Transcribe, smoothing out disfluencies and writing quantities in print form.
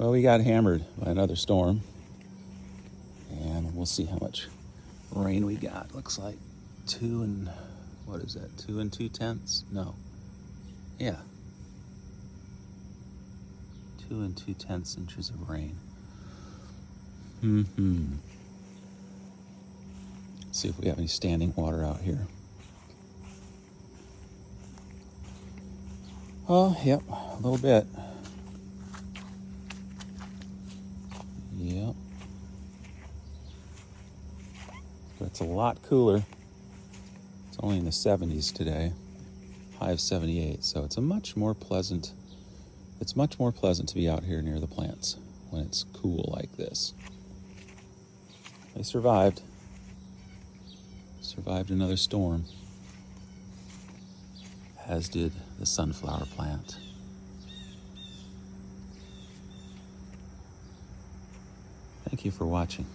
Well, we got hammered by another storm, and we'll see how much rain we got. Looks like 2 2.2? No. Yeah. 2 2/10 inches of rain. See if we have any standing water out here. Oh, yep, a little bit. Yep. But it's a lot cooler. It's only in the 70s today. High of 78, so it's much more pleasant to be out here near the plants when it's cool like this. They survived another storm, as did the sunflower plant. Thank you for watching.